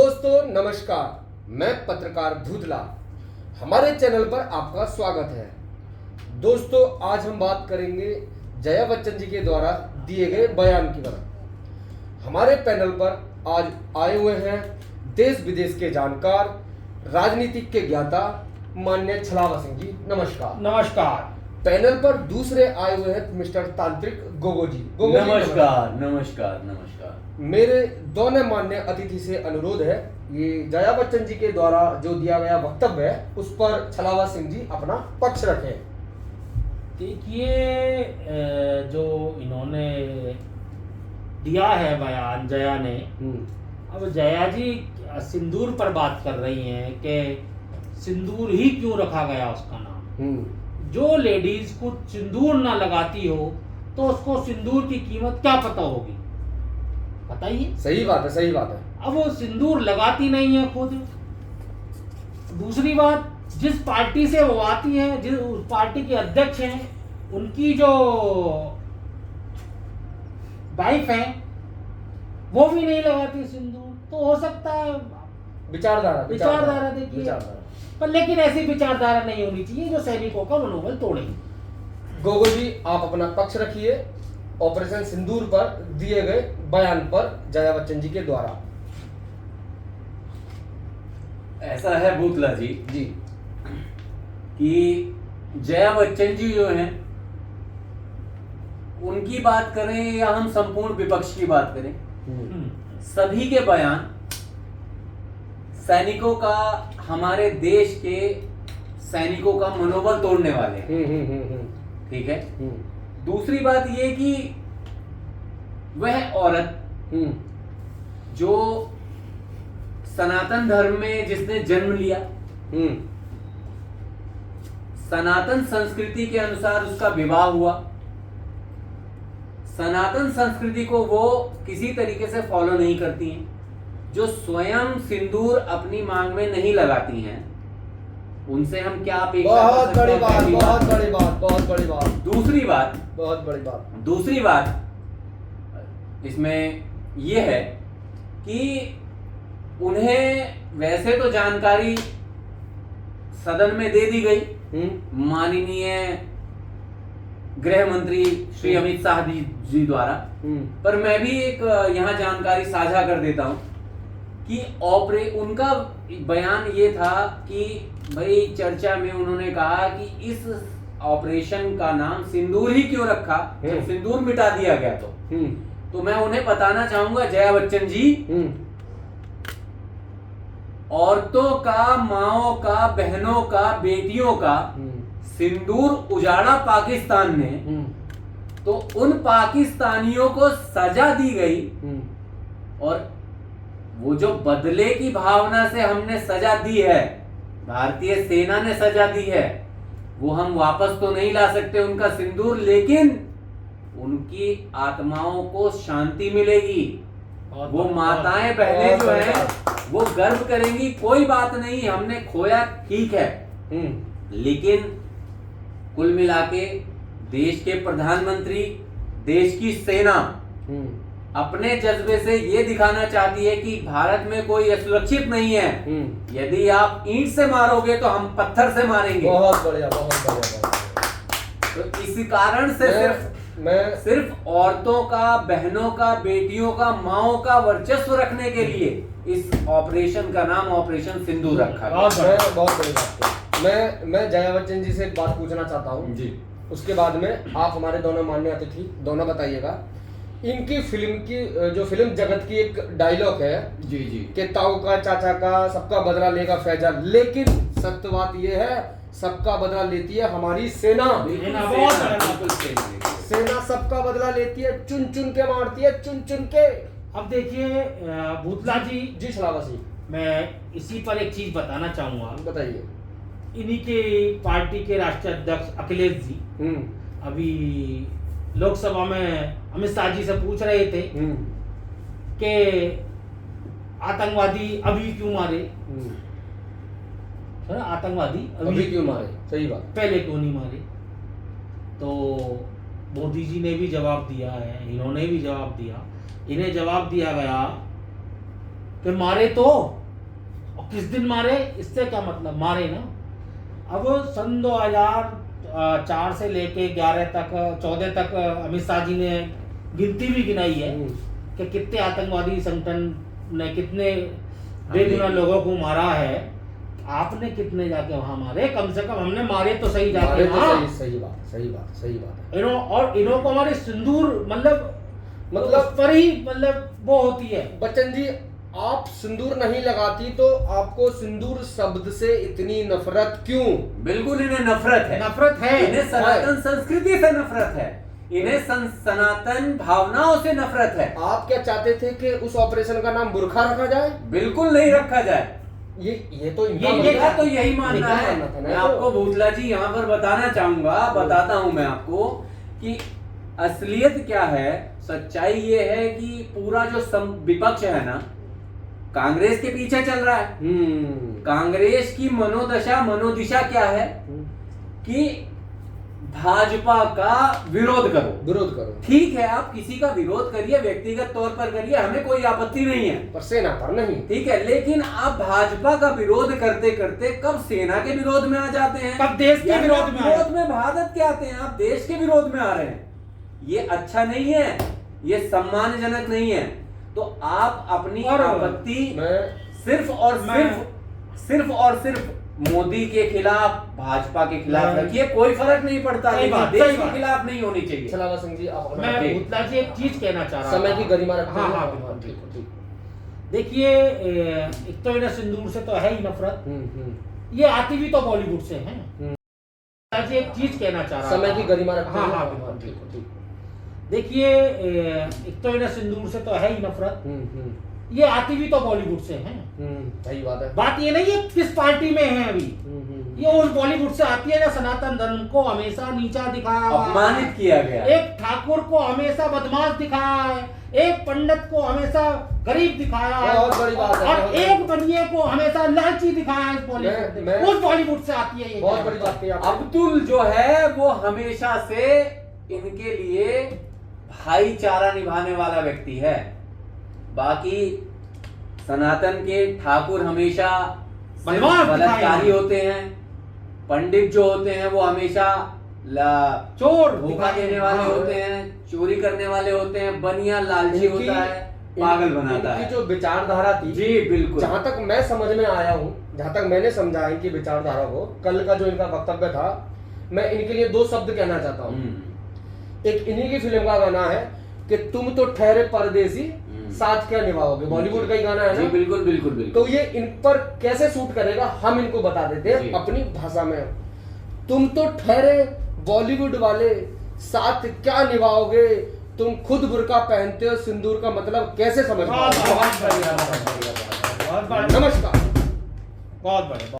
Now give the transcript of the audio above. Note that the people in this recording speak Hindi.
दोस्तों नमस्कार, मैं पत्रकार धूतला। हमारे चैनल पर आपका स्वागत है। दोस्तों आज हम बात करेंगे जया बच्चन जी के द्वारा दिए गए बयान की बात। हमारे पैनल पर आज आए हुए हैं देश विदेश के जानकार, राजनीतिक के ज्ञाता माननीय छलावा सिंह जी। नमस्कार। नमस्कार। पैनल पर दूसरे आए हुए हैं मिस्टर तांत्रिक गोगो जी। नमस्कार नमस्कार नमस्कार। मेरे दोनों माननीय अतिथि से अनुरोध है, ये जया बच्चन जी के द्वारा जो दिया गया वक्तव्य है उस पर छलावा सिंह जी अपना पक्ष रखें। देखिए, जो इन्होंने दिया है बयान जया ने, अब जया जी सिंदूर पर बात कर रही हैं कि सिंदूर ही क्यों रखा गया उसका नाम। जो लेडीज को सिंदूर ना लगाती हो तो उसको सिंदूर की कीमत क्या पता होगी, बताइए। सही बात है, सही बात है। अब वो सिंदूर लगाती नहीं है खुद। दूसरी बात, जिस पार्टी से वो आती है, जिस उस पार्टी के अध्यक्ष हैं, उनकी जो वाइफ है वो भी नहीं लगाती सिंदूर। तो हो सकता है विचारधारा देखिए, पर लेकिन ऐसी विचारधारा नहीं होनी चाहिए जो सैनिकों का मनोबल तोड़े। गोगो जी आप अपना पक्ष रखिए ऑपरेशन सिंदूर पर दिए गए बयान पर जया बच्चन जी के द्वारा। ऐसा है भूतला जी जी कि जया बच्चन जी जो हैं उनकी बात करें या हम संपूर्ण विपक्ष की बात करें, सभी के बयान सैनिकों का, हमारे देश के सैनिकों का मनोबल तोड़ने वाले हैं। ठीक है। दूसरी बात ये कि वह औरत जो सनातन धर्म में जिसने जन्म लिया, सनातन संस्कृति के अनुसार उसका विवाह हुआ, सनातन संस्कृति को वो किसी तरीके से फॉलो नहीं करती हैं, जो स्वयं सिंदूर अपनी मांग में नहीं लगाती हैं, उनसे हम क्या अपेक्षा कर सकते हैं? बहुत बड़ी बात। दूसरी बात इसमें यह है कि उन्हें वैसे तो जानकारी सदन में दे दी गई माननीय गृह मंत्री श्री अमित शाह जी द्वारा, पर मैं भी एक यहाँ जानकारी साझा कर देता हूँ कि उनका बयान ये था कि भाई चर्चा में उन्होंने कहा कि इस ऑपरेशन का नाम सिंदूर ही क्यों रखा, जब सिंदूर मिटा दिया गया तो मैं उन्हें बताना चाहूंगा, जया बच्चन जी, औरतों का, माओं का, बहनों का, बेटियों का सिंदूर उजाड़ा पाकिस्तान ने, तो उन पाकिस्तानियों को सजा दी गई, और वो जो बदले की भावना से हमने सजा दी है, भारतीय सेना ने सजा दी है, वो हम वापस तो नहीं ला सकते उनका सिंदूर, लेकिन उनकी आत्माओं को शांति मिलेगी। वो माताएं बहनें जो हैं वो गर्व करेंगी। कोई बात नहीं, हमने खोया ठीक है, लेकिन कुल मिला के देश के प्रधानमंत्री, देश की सेना अपने जज्बे से ये दिखाना चाहती है कि भारत में कोई असुरक्षित नहीं है। यदि आप ईंट से मारोगे तो हम पत्थर से मारेंगे। बहुत बढ़िया। तो इसी कारण से सिर्फ औरतों का, बहनों का, बेटियों का, माओं का वर्चस्व रखने के लिए इस ऑपरेशन का नाम ऑपरेशन सिंदूर रखा गया। बहुत बड़ी बात है। मैं जया बच्चन जी से एक बात पूछना चाहता हूँ जी, उसके बाद में आप हमारे दोनों माननीय अतिथि दोनों बताइएगा। इनकी फिल्म की, जो फिल्म जगत की एक डायलॉग है जी कि ताऊ का, चाचा का, सबका बदला लेगा फैजल, लेकिन सत्य बात यह है सबका बदला लेती है हमारी सेना। सेना सबका बदला लेती है, चुन चुन के मारती है, चुन चुन के। अब देखिए भूतला जी, छलावा जी, मैं इसी पर एक चीज बताना चाहूंगा। बताइए। इन्हीं के पार्टी के राष्ट्रीय अध्यक्ष अखिलेश जी अभी लोकसभा में अमित शाह जी से पूछ रहे थे कि आतंकवादी अभी क्यों मारे, आतंकवादी अभी क्यों मारे, सही बात, पहले क्यों नहीं मारे। तो मोदी जी ने भी जवाब दिया है, इन्होंने भी जवाब दिया। इन्हें जवाब दिया गया कि मारे तो, और किस दिन मारे इससे क्या मतलब, मारे ना। अब सन 2004 से लेके 11 तक 14 तक अमित शाह जी ने गिनती भी गिनाई है कि कितने आतंकवादी संगठन ने कितने बेगुनाह लोगों को मारा है। आपने कितने जाके वहां मारे? कम से कम हमने मारे तो सही जाके मारे तो वहां। सही बात है। इन्हों को हमारे सिंदूर मतलब उस पर ही मतलब वो होती है। बच्चन जी, आप सिंदूर नहीं लगाती तो आपको सिंदूर शब्द से इतनी नफरत क्यों? बिल्कुल इन्हें नफरत है, नफरत है। इन्हें सनातन संस्कृति से नफरत है, इन्हें सनातन भावनाओं से नफरत है। आप क्या चाहते थे कि उस ऑपरेशन का नाम बुरखा रखा जाए? बिल्कुल नहीं रखा जाए। ये तो ये तो यही मानना इनका है। मानना था ना मैं तो। आपको भूतला जी यहाँ पर बताना चाहूंगा, बताता हूं मैं आपको कि असलियत क्या है। सच्चाई ये है कि पूरा जो विपक्ष है ना, कांग्रेस के पीछे चल रहा है। कांग्रेस की मनोदिशा क्या है कि भाजपा का विरोध करो। ठीक है, आप किसी का विरोध करिए, व्यक्तिगत तौर पर करिए, हमें कोई आपत्ति नहीं है, पर सेना पर नहीं। ठीक है, लेकिन आप भाजपा का विरोध करते करते कब सेना के विरोध में आ जाते हैं, कब देश के विरोध में भारत के आते हैं, आप देश के विरोध में आ रहे हैं। ये अच्छा नहीं है, ये सम्मानजनक नहीं है। तो आप अपनी आपत्ति सिर्फ और सिर्फ मोदी के खिलाफ, भाजपा के खिलाफ रखिए, कोई फर्क नहीं पड़ता, लेकिन देश के खिलाफ नहीं होनी चाहिए। छलावा सिंह जी, आप मैं भूतला जी एक चीज कहना चाह रहा समय की गरिमा रखते हैं। हाँ, ठीक। देखिए, एक तो इन्हें सिंदूर से तो है ही नफरत, ये आती भी तो बॉलीवुड से है। भूतला जी एक चीज कहना चाह रहा समय की गरिमा रखते हैं। हाँ, ठीक। देखिए, एक तो इन्हें सिंदूर से तो है ही नफरत, ये आती भी तो बॉलीवुड से है। सही बात है। बात ये नहीं है किस पार्टी में है अभी, ये उस बॉलीवुड से आती है जो सनातन धर्म को हमेशा नीचा दिखाया, अपमानित किया गया। एक ठाकुर को हमेशा बदमाश दिखाया है, एक पंडित को हमेशा गरीब दिखाया है, बहुत बड़ी बात है। और एक बनिए को हमेशा लालची दिखाया है। इस बॉलीवुड उस बॉलीवुड से आती है ये। बहुत बड़ी बात है। अब्दुल जो है वो हमेशा से इनके लिए भाईचारा निभाने वाला व्यक्ति है। बाकी सनातन के ठाकुर हमेशा बलात्कारी होते हैं, पंडित जो होते हैं वो हमेशा चोर धोखा देने वाले होते हैं, चोरी करने वाले होते हैं, बनिया लालची होता है, पागल बनाता है। जो विचारधारा थी, जी बिल्कुल, जहां तक मैं समझ में आया हूँ, जहां तक मैंने समझा इनकी विचारधारा को, कल का जो इनका वक्तव्य था, मैं इनके लिए दो शब्द कहना चाहता हूँ। एक इन्हीं की फिल्म का गाना है कि तुम तो ठहरे परदेसी, साथ क्या निभाओगे, बॉलीवुड का ही गाना है ना। बिल्कुल। तो ये इन पर कैसे सूट करेगा हम इनको बता देते हैं अपनी भाषा में। तुम तो ठहरे बॉलीवुड वाले, साथ क्या निभाओगे, तुम खुद बुर्का पहनते हो, सिंदूर का मतलब कैसे समझ पाओगे। नमस्कार। बहुत बढ़िया।